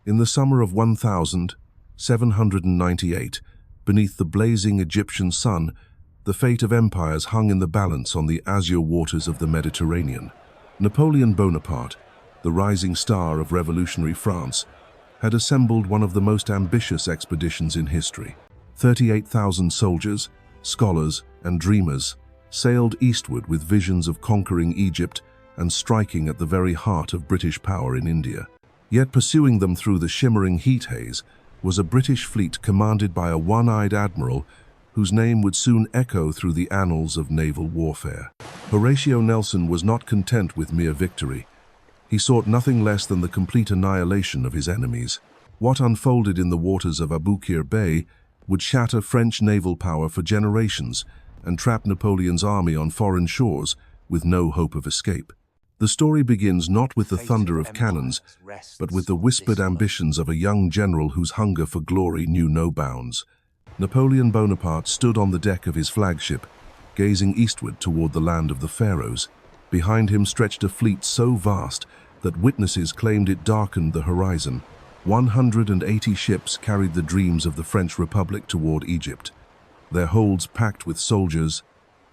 In the summer of 1798, beneath the blazing Egyptian sun, the fate of empires hung in the balance on the azure waters of the Mediterranean. Napoleon Bonaparte, the rising star of revolutionary France, had assembled one of the most ambitious expeditions in history. 38,000 soldiers, scholars, and dreamers sailed eastward with visions of conquering Egypt and striking at the very heart of British power in India. Yet pursuing them through the shimmering heat haze was a British fleet commanded by a one-eyed admiral whose name would soon echo through the annals of naval warfare. Horatio Nelson was not content with mere victory. He sought nothing less than the complete annihilation of his enemies. What unfolded in the waters of Aboukir Bay would shatter French naval power for generations and trap Napoleon's army on foreign shores with no hope of escape. The story begins not with the thunder of cannons, but with the whispered ambitions of a young general whose hunger for glory knew no bounds. Napoleon Bonaparte stood on the deck of his flagship, gazing eastward toward the land of the pharaohs. Behind him stretched a fleet so vast that witnesses claimed it darkened the horizon. 180 ships carried the dreams of the French Republic toward Egypt, their holds packed with soldiers,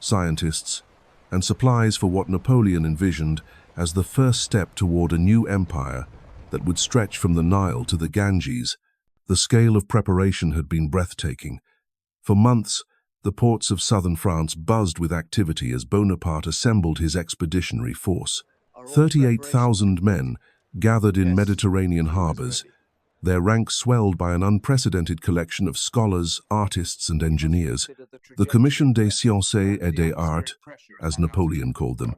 scientists, and supplies for what Napoleon envisioned as the first step toward a new empire that would stretch from the Nile to the Ganges. The scale of preparation had been breathtaking. For months, the ports of southern France buzzed with activity as Bonaparte assembled his expeditionary force. 38,000 men gathered in Mediterranean harbors, their ranks swelled by an unprecedented collection of scholars, artists, and engineers. The Commission des Sciences et des Arts, as Napoleon called them,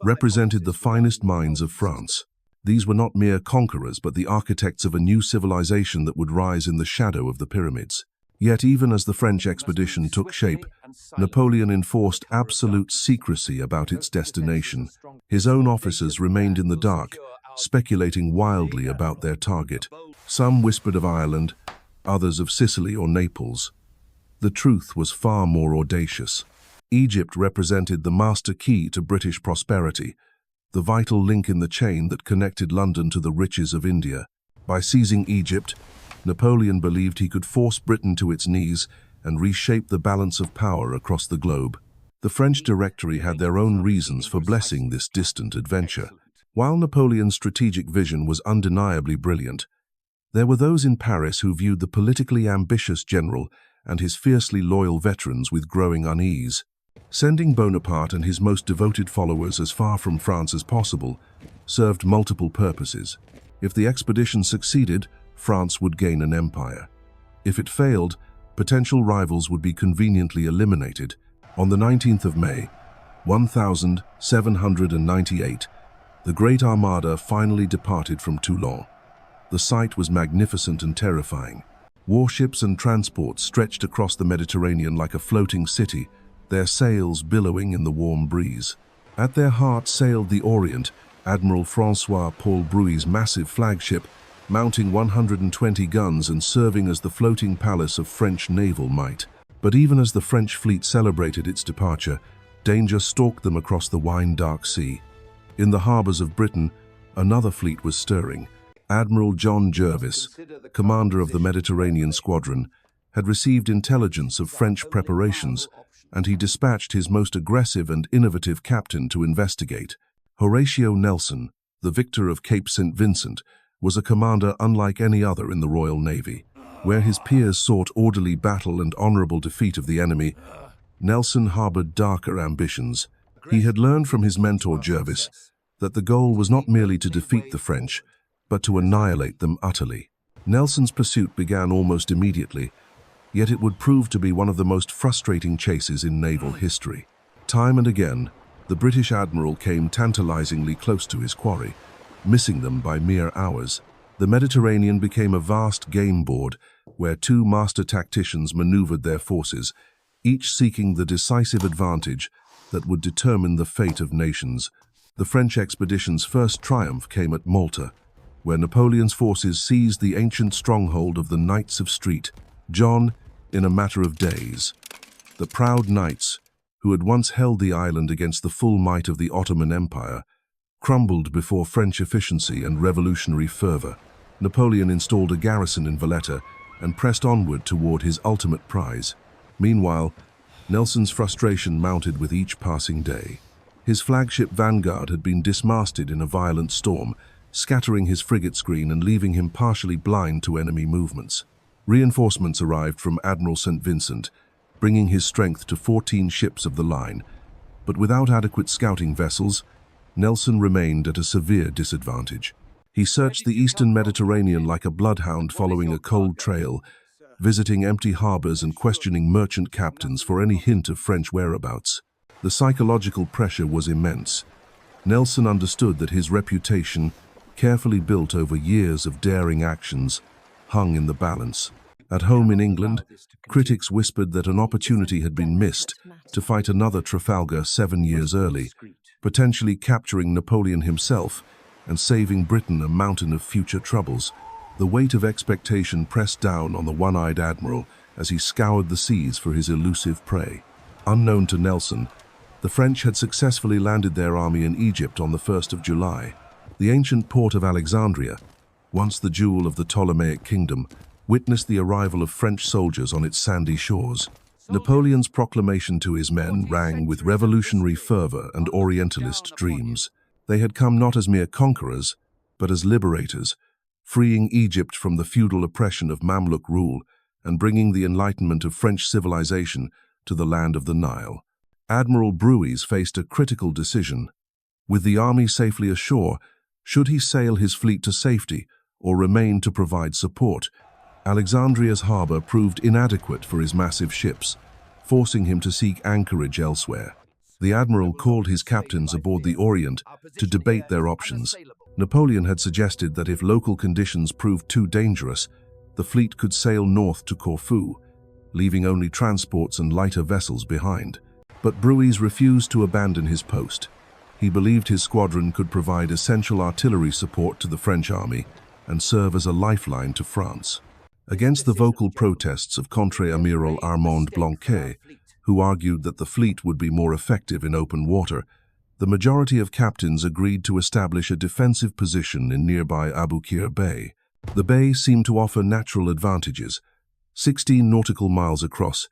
represented the finest minds of France. These were not mere conquerors, but the architects of a new civilization that would rise in the shadow of the pyramids. Yet even as the French expedition took shape, Napoleon enforced absolute secrecy about its destination. His own officers remained in the dark, speculating wildly about their target. Some whispered of Ireland, others of Sicily or Naples. The truth was far more audacious. Egypt represented the master key to British prosperity, the vital link in the chain that connected London to the riches of India. By seizing Egypt, Napoleon believed he could force Britain to its knees and reshape the balance of power across the globe. The French Directory had their own reasons for blessing this distant adventure. While Napoleon's strategic vision was undeniably brilliant, there were those in Paris who viewed the politically ambitious general and his fiercely loyal veterans with growing unease. Sending Bonaparte and his most devoted followers as far from France as possible served multiple purposes. If the expedition succeeded, France would gain an empire. If it failed, potential rivals would be conveniently eliminated. On the 19th of May, 1798, the Great Armada finally departed from Toulon. The sight was magnificent and terrifying. Warships and transports stretched across the Mediterranean like a floating city, their sails billowing in the warm breeze. At their heart sailed the Orient, Admiral François-Paul Brueys' massive flagship, mounting 120 guns and serving as the floating palace of French naval might. But even as the French fleet celebrated its departure, danger stalked them across the wine-dark sea. In the harbors of Britain, another fleet was stirring. Admiral John Jervis, commander of the Mediterranean squadron, had received intelligence of French preparations, and he dispatched his most aggressive and innovative captain to investigate. Horatio Nelson, the victor of Cape St. Vincent, was a commander unlike any other in the Royal Navy. Where his peers sought orderly battle and honorable defeat of the enemy, Nelson harbored darker ambitions. He had learned from his mentor Jervis that the goal was not merely to defeat the French, but to annihilate them utterly. Nelson's pursuit began almost immediately, yet it would prove to be one of the most frustrating chases in naval history. Time and again, the British admiral came tantalizingly close to his quarry, missing them by mere hours. The Mediterranean became a vast game board where two master tacticians maneuvered their forces, each seeking the decisive advantage that would determine the fate of nations. The French expedition's first triumph came at Malta, where Napoleon's forces seized the ancient stronghold of the Knights of Street. John, in a matter of days. The proud knights, who had once held the island against the full might of the Ottoman Empire, crumbled before French efficiency and revolutionary fervor. Napoleon installed a garrison in Valletta and pressed onward toward his ultimate prize. Meanwhile, Nelson's frustration mounted with each passing day. His flagship Vanguard had been dismasted in a violent storm, scattering his frigate screen and leaving him partially blind to enemy movements. Reinforcements arrived from Admiral St. Vincent, bringing his strength to 14 ships of the line. But without adequate scouting vessels, Nelson remained at a severe disadvantage. He searched the eastern Mediterranean like a bloodhound following a cold trail, visiting empty harbors and questioning merchant captains for any hint of French whereabouts. The psychological pressure was immense. Nelson understood that his reputation, carefully built over years of daring actions, hung in the balance. At home in England, critics whispered that an opportunity had been missed to fight another Trafalgar 7 years early, potentially capturing Napoleon himself and saving Britain a mountain of future troubles. The weight of expectation pressed down on the one-eyed admiral as he scoured the seas for his elusive prey. Unknown to Nelson, the French had successfully landed their army in Egypt on the 1st of July. The ancient port of Alexandria, once the jewel of the Ptolemaic kingdom, witnessed the arrival of French soldiers on its sandy shores. Napoleon's proclamation to his men rang with revolutionary fervor and Orientalist dreams. They had come not as mere conquerors, but as liberators, freeing Egypt from the feudal oppression of Mamluk rule and bringing the enlightenment of French civilization to the land of the Nile. Admiral Brueys faced a critical decision. With the army safely ashore, should he sail his fleet to safety or remain to provide support? Alexandria's harbor proved inadequate for his massive ships, forcing him to seek anchorage elsewhere. The admiral called his captains aboard the Orient to debate their options. Napoleon had suggested that if local conditions proved too dangerous, the fleet could sail north to Corfu, leaving only transports and lighter vessels behind. But Brueys refused to abandon his post. He believed his squadron could provide essential artillery support to the French army and serve as a lifeline to France. Against the vocal protests of Contre-Amiral Armand Blanquet, who argued that the fleet would be more effective in open water, the majority of captains agreed to establish a defensive position in nearby Aboukir Bay. The bay seemed to offer natural advantages. 16 nautical miles across,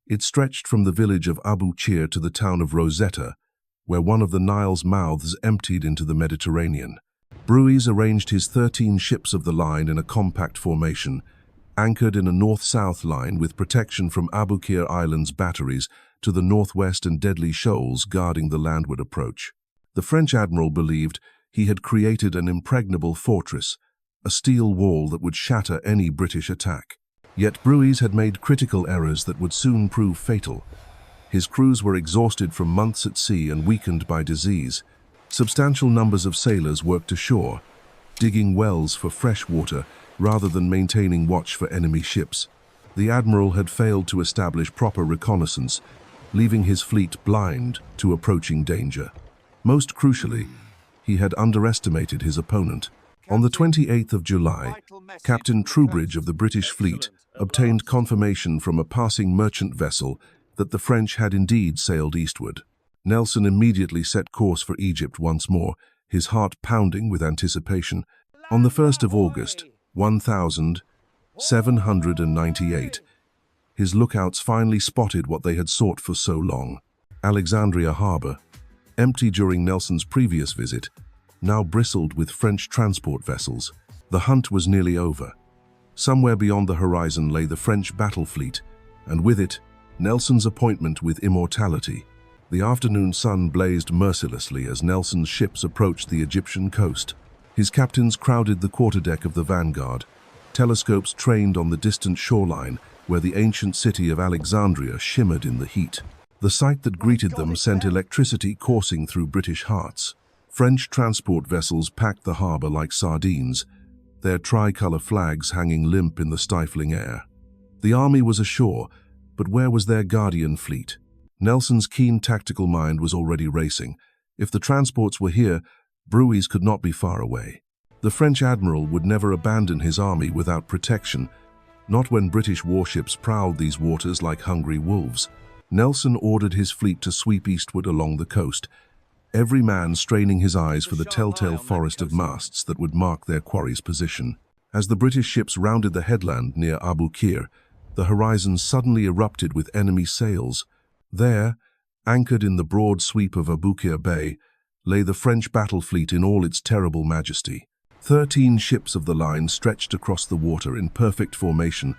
it stretched from the village of Aboukir to the town of Rosetta, where one of the Nile's mouths emptied into the Mediterranean. Brueys arranged his 13 ships of the line in a compact formation, anchored in a north-south line with protection from Aboukir Island's batteries to the northwest and deadly shoals guarding the landward approach. The French admiral believed he had created an impregnable fortress, a steel wall that would shatter any British attack. Yet Brueys had made critical errors that would soon prove fatal. His crews were exhausted from months at sea and weakened by disease. Substantial numbers of sailors worked ashore, digging wells for fresh water rather than maintaining watch for enemy ships. The admiral had failed to establish proper reconnaissance, leaving his fleet blind to approaching danger. Most crucially, he had underestimated his opponent. On the 28th of July, Captain Troubridge of the British fleet obtained confirmation from a passing merchant vessel that the French had indeed sailed eastward. Nelson immediately set course for Egypt once more, his heart pounding with anticipation. On the 1st of August, 1798, his lookouts finally spotted what they had sought for so long. Alexandria harbor, empty during Nelson's previous visit, now bristled with French transport vessels. The hunt was nearly over. Somewhere beyond the horizon lay the French battle fleet, and with it, Nelson's appointment with immortality. The afternoon sun blazed mercilessly as Nelson's ships approached the Egyptian coast. His captains crowded the quarterdeck of the Vanguard, telescopes trained on the distant shoreline where the ancient city of Alexandria shimmered in the heat. The sight that greeted them sent electricity coursing through British hearts. French transport vessels packed the harbor like sardines, their tricolor flags hanging limp in the stifling air. The army was ashore, but where was their guardian fleet? Nelson's keen tactical mind was already racing. If the transports were here, Brueys could not be far away. The French admiral would never abandon his army without protection, not when British warships prowled these waters like hungry wolves. Nelson ordered his fleet to sweep eastward along the coast, every man straining his eyes for the telltale forest of masts that would mark their quarry's position. As the British ships rounded the headland near Aboukir, the horizon suddenly erupted with enemy sails. There, anchored in the broad sweep of Aboukir Bay, lay the French battle fleet in all its terrible majesty. 13 ships of the line stretched across the water in perfect formation,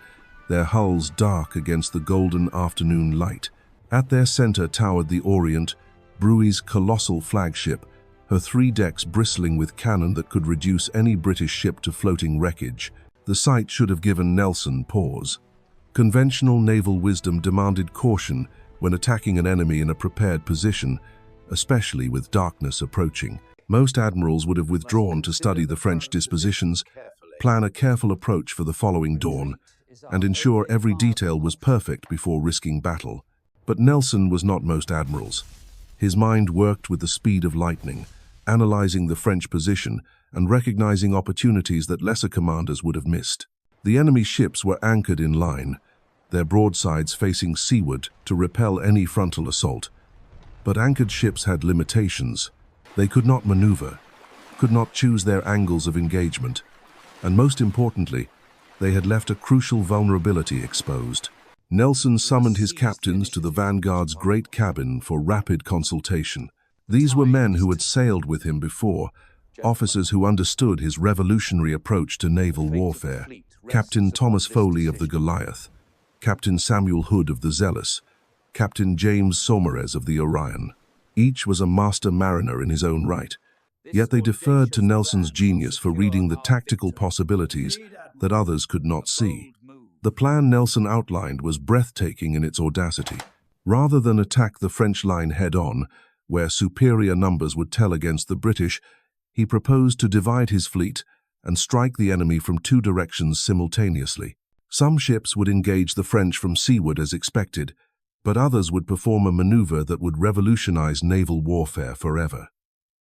their hulls dark against the golden afternoon light. At their center towered the Orient, Brueys' colossal flagship, her 3 decks bristling with cannon that could reduce any British ship to floating wreckage. The sight should have given Nelson pause. Conventional naval wisdom demanded caution when attacking an enemy in a prepared position, especially with darkness approaching. Most admirals would have withdrawn to study the French dispositions, plan a careful approach for the following dawn, and ensure every detail was perfect before risking battle. But Nelson was not most admirals. His mind worked with the speed of lightning, analyzing the French position and recognizing opportunities that lesser commanders would have missed. The enemy ships were anchored in line, their broadsides facing seaward to repel any frontal assault. But anchored ships had limitations. They could not maneuver, could not choose their angles of engagement, and most importantly, they had left a crucial vulnerability exposed. Nelson summoned his captains to the Vanguard's great cabin for rapid consultation. These were men who had sailed with him before, officers who understood his revolutionary approach to naval warfare. Captain Thomas Foley of the Goliath, Captain Samuel Hood of the Zealous, Captain James Saumarez of the Orion. Each was a master mariner in his own right, yet they deferred to Nelson's genius for reading the tactical possibilities that others could not see. The plan Nelson outlined was breathtaking in its audacity. Rather than attack the French line head-on, where superior numbers would tell against the British, he proposed to divide his fleet and strike the enemy from 2 directions simultaneously. Some ships would engage the French from seaward as expected, but others would perform a maneuver that would revolutionize naval warfare forever.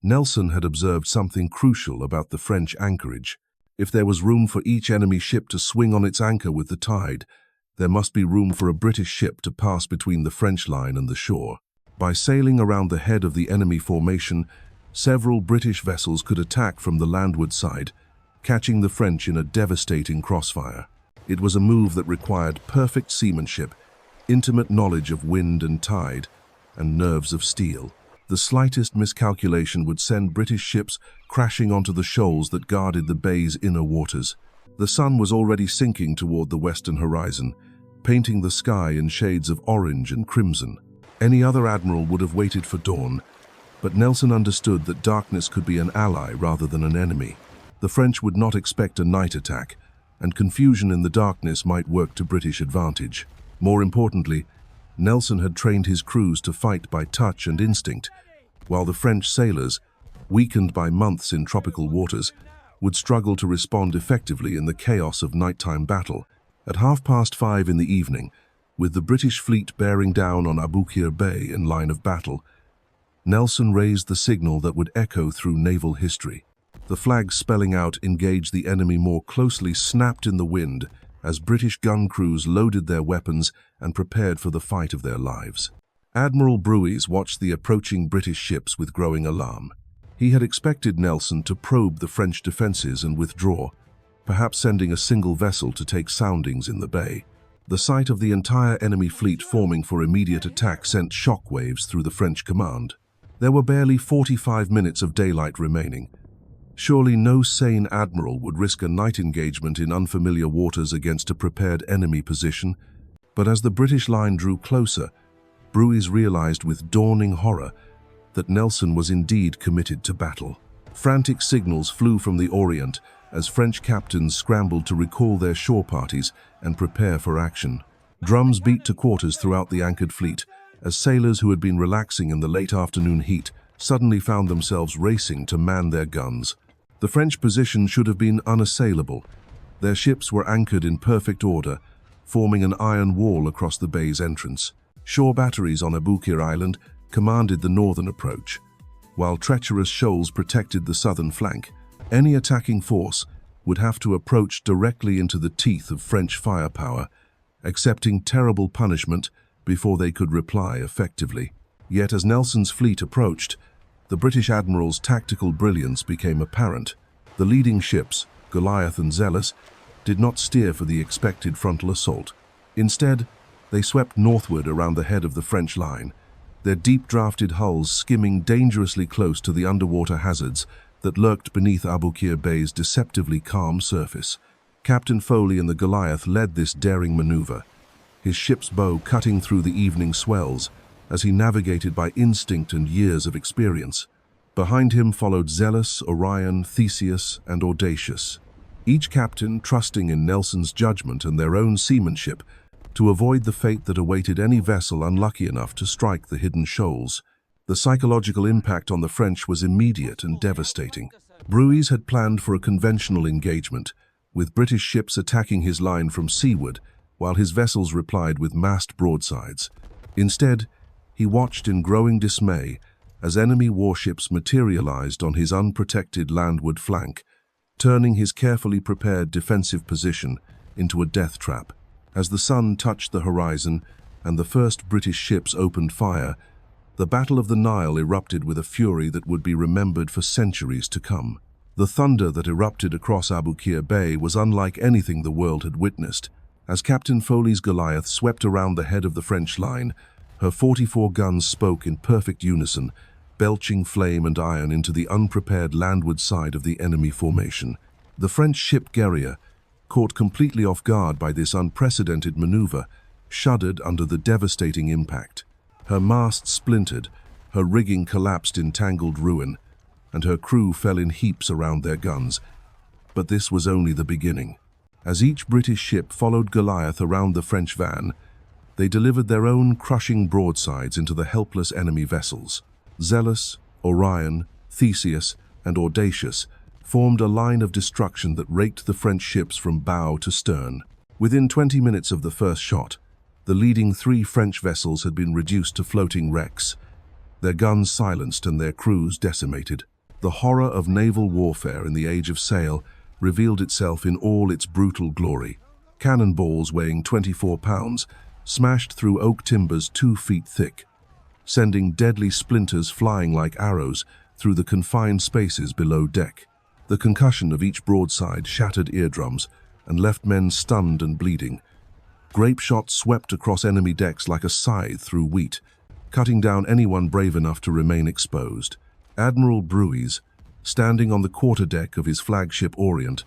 Nelson had observed something crucial about the French anchorage. If there was room for each enemy ship to swing on its anchor with the tide, there must be room for a British ship to pass between the French line and the shore. By sailing around the head of the enemy formation, several British vessels could attack from the landward side, catching the French in a devastating crossfire. It was a move that required perfect seamanship, intimate knowledge of wind and tide, and nerves of steel. The slightest miscalculation would send British ships crashing onto the shoals that guarded the bay's inner waters. The sun was already sinking toward the western horizon, painting the sky in shades of orange and crimson. Any other admiral would have waited for dawn, but Nelson understood that darkness could be an ally rather than an enemy. The French would not expect a night attack, and confusion in the darkness might work to British advantage. More importantly, Nelson had trained his crews to fight by touch and instinct, while the French sailors, weakened by months in tropical waters, would struggle to respond effectively in the chaos of nighttime battle. At 5:30 in the evening, with the British fleet bearing down on Aboukir Bay in line of battle, Nelson raised the signal that would echo through naval history. The flag spelling out "Engage the enemy more closely" snapped in the wind as British gun crews loaded their weapons and prepared for the fight of their lives. Admiral Brueys watched the approaching British ships with growing alarm. He had expected Nelson to probe the French defenses and withdraw, perhaps sending a single vessel to take soundings in the bay. The sight of the entire enemy fleet forming for immediate attack sent shockwaves through the French command. There were barely 45 minutes of daylight remaining. Surely no sane admiral would risk a night engagement in unfamiliar waters against a prepared enemy position. But as the British line drew closer, Brueys realized with dawning horror that Nelson was indeed committed to battle. Frantic signals flew from the Orient as French captains scrambled to recall their shore parties and prepare for action. Drums beat to quarters throughout the anchored fleet as sailors who had been relaxing in the late afternoon heat suddenly found themselves racing to man their guns. The French position should have been unassailable. Their ships were anchored in perfect order, forming an iron wall across the bay's entrance. Shore batteries on Aboukir Island commanded the northern approach, while treacherous shoals protected the southern flank. Any attacking force would have to approach directly into the teeth of French firepower, accepting terrible punishment before they could reply effectively. Yet as Nelson's fleet approached, the British admiral's tactical brilliance became apparent. The leading ships, Goliath and Zealous, did not steer for the expected frontal assault. Instead, they swept northward around the head of the French line, their deep-drafted hulls skimming dangerously close to the underwater hazards that lurked beneath Aboukir Bay's deceptively calm surface. Captain Foley and the Goliath led this daring maneuver, his ship's bow cutting through the evening swells as he navigated by instinct and years of experience. Behind him followed Zealous, Orion, Theseus, and Audacious, each captain trusting in Nelson's judgment and their own seamanship to avoid the fate that awaited any vessel unlucky enough to strike the hidden shoals. The psychological impact on the French was immediate and devastating. Brueys had planned for a conventional engagement, with British ships attacking his line from seaward, while his vessels replied with massed broadsides. Instead, he watched in growing dismay as enemy warships materialized on his unprotected landward flank, turning his carefully prepared defensive position into a death trap. As the sun touched the horizon and the first British ships opened fire, the Battle of the Nile erupted with a fury that would be remembered for centuries to come. The thunder that erupted across Aboukir Bay was unlike anything the world had witnessed. As Captain Foley's Goliath swept around the head of the French line, her 44 guns spoke in perfect unison, belching flame and iron into the unprepared landward side of the enemy formation. The French ship Guerrier, caught completely off guard by this unprecedented maneuver, shuddered under the devastating impact. Her mast splintered, her rigging collapsed in tangled ruin, and her crew fell in heaps around their guns. But this was only the beginning. As each British ship followed Goliath around the French van, they delivered their own crushing broadsides into the helpless enemy vessels. Zealous, Orion, Theseus, and Audacious formed a line of destruction that raked the French ships from bow to stern. Within 20 minutes of the first shot, the leading 3 French vessels had been reduced to floating wrecks, their guns silenced and their crews decimated. The horror of naval warfare in the age of sail revealed itself in all its brutal glory. Cannonballs weighing 24 pounds smashed through oak timbers 2 feet thick, sending deadly splinters flying like arrows through the confined spaces below deck. The concussion of each broadside shattered eardrums and left men stunned and bleeding. Grape shot swept across enemy decks like a scythe through wheat, cutting down anyone brave enough to remain exposed. Admiral Brueys, standing on the quarterdeck of his flagship Orient,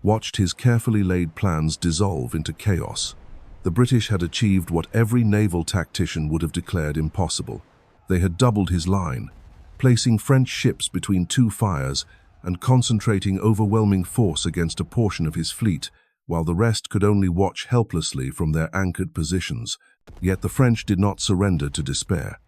watched his carefully laid plans dissolve into chaos. The British had achieved what every naval tactician would have declared impossible. They had doubled his line, placing French ships between 2 fires and concentrating overwhelming force against a portion of his fleet, while the rest could only watch helplessly from their anchored positions. Yet the French did not surrender to despair.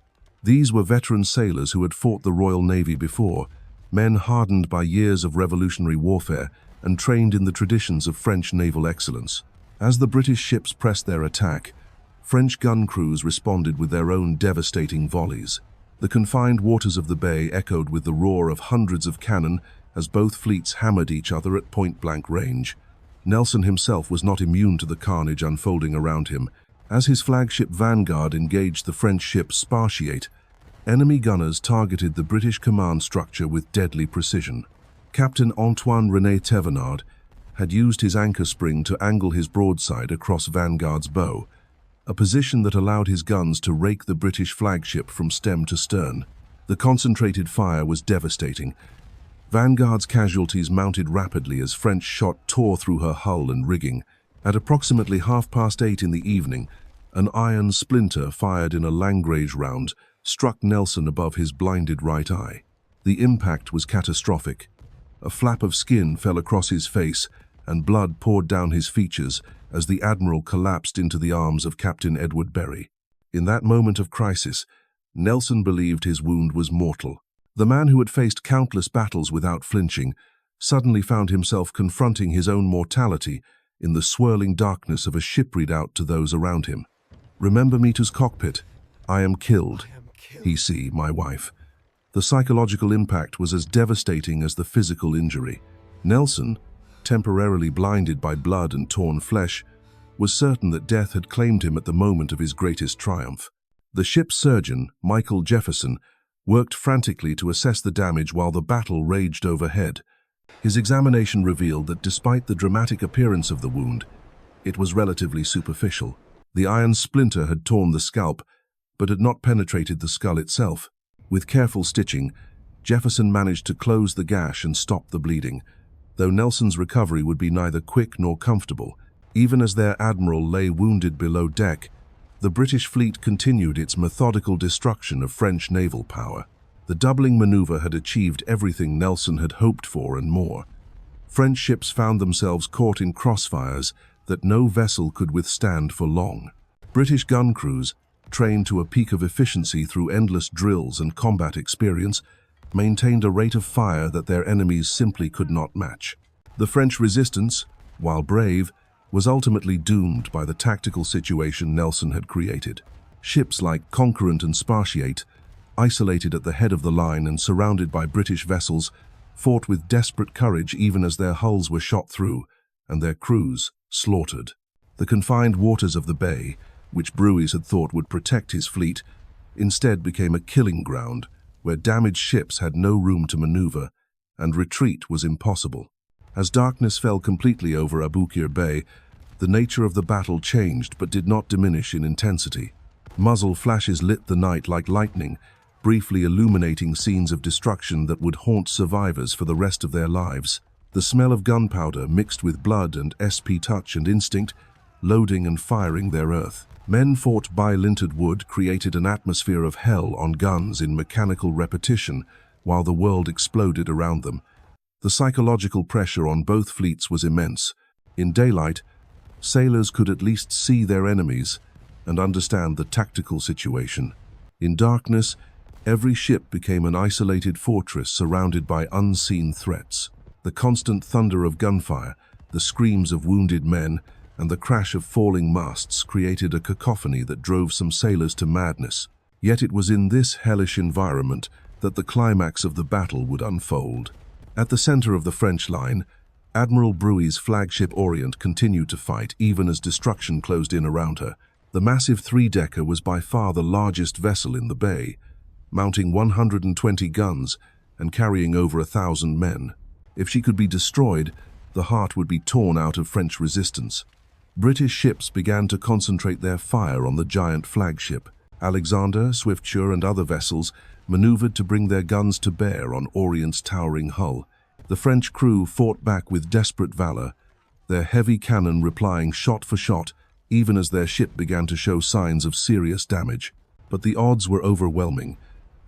These were veteran sailors who had fought the Royal Navy before, men hardened by years of revolutionary warfare and trained in the traditions of French naval excellence. As the British ships pressed their attack, French gun crews responded with their own devastating volleys. The confined waters of the bay echoed with the roar of hundreds of cannon as both fleets hammered each other at point-blank range. Nelson himself was not immune to the carnage unfolding around him. As his flagship Vanguard engaged the French ship Spartiate, enemy gunners targeted the British command structure with deadly precision. Captain Antoine-René Thévenard had used his anchor spring to angle his broadside across Vanguard's bow, a position that allowed his guns to rake the British flagship from stem to stern. The concentrated fire was devastating. Vanguard's casualties mounted rapidly as French shot tore through her hull and rigging. At approximately 8:30 in the evening, an iron splinter fired in a Langrage round struck Nelson above his blinded right eye. The impact was catastrophic. A flap of skin fell across his face, and blood poured down his features as the Admiral collapsed into the arms of Captain Edward Berry. In that moment of crisis, Nelson believed his wound was mortal. The man who had faced countless battles without flinching suddenly found himself confronting his own mortality in the swirling darkness of a ship readout to those around him. "Remember me to's cockpit. I am killed. He see, my wife." The psychological impact was as devastating as the physical injury. Nelson, temporarily blinded by blood and torn flesh, was certain that death had claimed him at the moment of his greatest triumph. The ship's surgeon, Michael Jefferson, worked frantically to assess the damage while the battle raged overhead. His examination revealed that despite the dramatic appearance of the wound, it was relatively superficial. The iron splinter had torn the scalp, but had not penetrated the skull itself. With careful stitching, Jefferson managed to close the gash and stop the bleeding, though Nelson's recovery would be neither quick nor comfortable. Even as their admiral lay wounded below deck, the British fleet continued its methodical destruction of French naval power. The doubling maneuver had achieved everything Nelson had hoped for and more. French ships found themselves caught in crossfires that no vessel could withstand for long. British gun crews, trained to a peak of efficiency through endless drills and combat experience, maintained a rate of fire that their enemies simply could not match. The French resistance, while brave, was ultimately doomed by the tactical situation Nelson had created. Ships like Conquerant and Spartiate, isolated at the head of the line and surrounded by British vessels, fought with desperate courage even as their hulls were shot through and their crews slaughtered. The confined waters of the bay, which Brueys had thought would protect his fleet, instead became a killing ground where damaged ships had no room to maneuver and retreat was impossible. As darkness fell completely over Aboukir Bay, the nature of the battle changed but did not diminish in intensity. Muzzle flashes lit the night like lightning, briefly illuminating scenes of destruction that would haunt survivors for the rest of their lives. The smell of gunpowder mixed with blood and SP touch and instinct, loading and firing their earth. Men fought by lintered wood created an atmosphere of hell on guns in mechanical repetition while the world exploded around them. The psychological pressure on both fleets was immense. In daylight, sailors could at least see their enemies and understand the tactical situation. In darkness, every ship became an isolated fortress surrounded by unseen threats. The constant thunder of gunfire, the screams of wounded men, and the crash of falling masts created a cacophony that drove some sailors to madness. Yet it was in this hellish environment that the climax of the battle would unfold. At the center of the French line, Admiral Brueys' flagship Orient continued to fight even as destruction closed in around her. The massive three-decker was by far the largest vessel in the bay, mounting 120 guns and carrying over 1,000 men. If she could be destroyed, the heart would be torn out of French resistance. British ships began to concentrate their fire on the giant flagship. Alexander, Swiftsure, and other vessels maneuvered to bring their guns to bear on Orient's towering hull. The French crew fought back with desperate valor, their heavy cannon replying shot for shot, even as their ship began to show signs of serious damage. But the odds were overwhelming,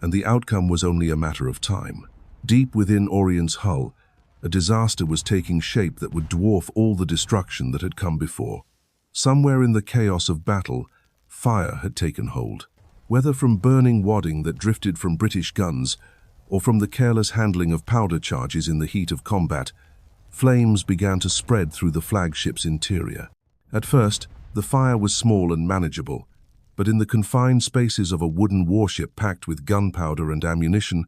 and the outcome was only a matter of time. Deep within Orient's hull, a disaster was taking shape that would dwarf all the destruction that had come before. Somewhere in the chaos of battle, fire had taken hold. Whether from burning wadding that drifted from British guns, or from the careless handling of powder charges in the heat of combat, flames began to spread through the flagship's interior. At first, the fire was small and manageable, but in the confined spaces of a wooden warship packed with gunpowder and ammunition,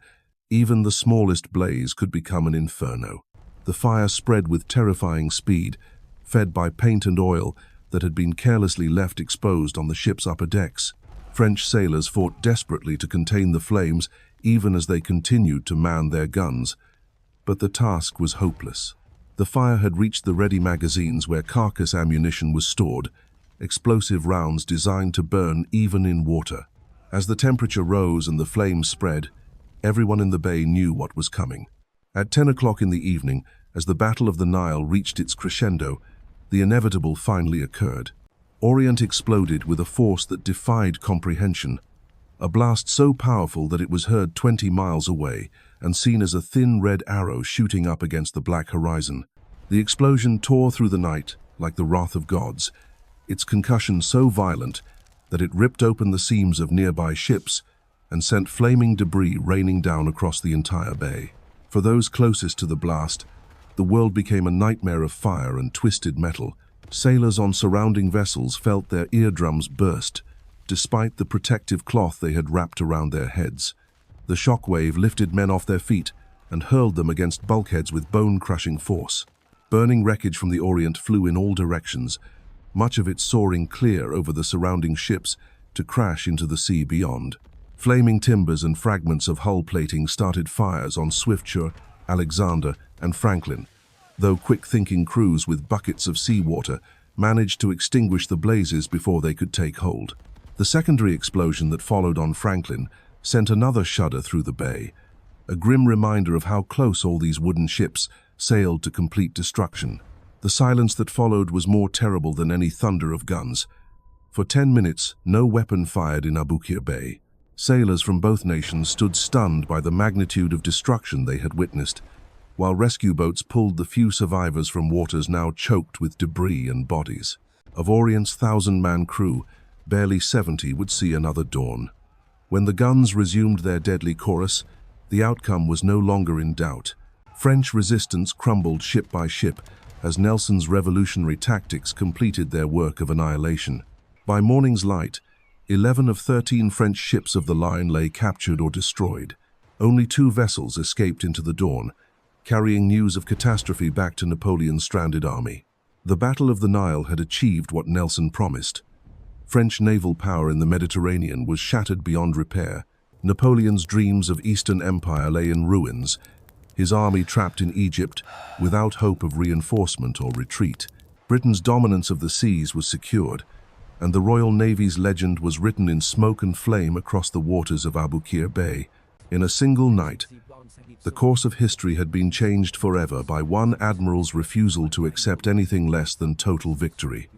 even the smallest blaze could become an inferno. The fire spread with terrifying speed, fed by paint and oil that had been carelessly left exposed on the ship's upper decks. French sailors fought desperately to contain the flames even as they continued to man their guns. But the task was hopeless. The fire had reached the ready magazines where carcass ammunition was stored, explosive rounds designed to burn even in water. As the temperature rose and the flames spread, everyone in the bay knew what was coming. At 10 o'clock in the evening, as the Battle of the Nile reached its crescendo, the inevitable finally occurred. Orient exploded with a force that defied comprehension, a blast so powerful that it was heard 20 miles away and seen as a thin red arrow shooting up against the black horizon. The explosion tore through the night like the wrath of gods, its concussion so violent that it ripped open the seams of nearby ships and sent flaming debris raining down across the entire bay. For those closest to the blast, the world became a nightmare of fire and twisted metal. Sailors on surrounding vessels felt their eardrums burst, despite the protective cloth they had wrapped around their heads. The shockwave lifted men off their feet and hurled them against bulkheads with bone-crushing force. Burning wreckage from the Orient flew in all directions, much of it soaring clear over the surrounding ships to crash into the sea beyond. Flaming timbers and fragments of hull plating started fires on Swiftsure, Alexander, and Franklin, though quick-thinking crews with buckets of seawater managed to extinguish the blazes before they could take hold. The secondary explosion that followed on Franklin sent another shudder through the bay, a grim reminder of how close all these wooden ships sailed to complete destruction. The silence that followed was more terrible than any thunder of guns. For 10 minutes, no weapon fired in Aboukir Bay. Sailors from both nations stood stunned by the magnitude of destruction they had witnessed, while rescue boats pulled the few survivors from waters now choked with debris and bodies. Of Orient's 1,000-man crew, barely 70 would see another dawn. When the guns resumed their deadly chorus, the outcome was no longer in doubt. French resistance crumbled ship by ship as Nelson's revolutionary tactics completed their work of annihilation. By morning's light, 11 of 13 French ships of the line lay captured or destroyed. Only 2 vessels escaped into the dawn, carrying news of catastrophe back to Napoleon's stranded army. The Battle of the Nile had achieved what Nelson promised. French naval power in the Mediterranean was shattered beyond repair. Napoleon's dreams of Eastern Empire lay in ruins, his army trapped in Egypt, without hope of reinforcement or retreat. Britain's dominance of the seas was secured, and the Royal Navy's legend was written in smoke and flame across the waters of Aboukir Bay. In a single night, the course of history had been changed forever by one admiral's refusal to accept anything less than total victory.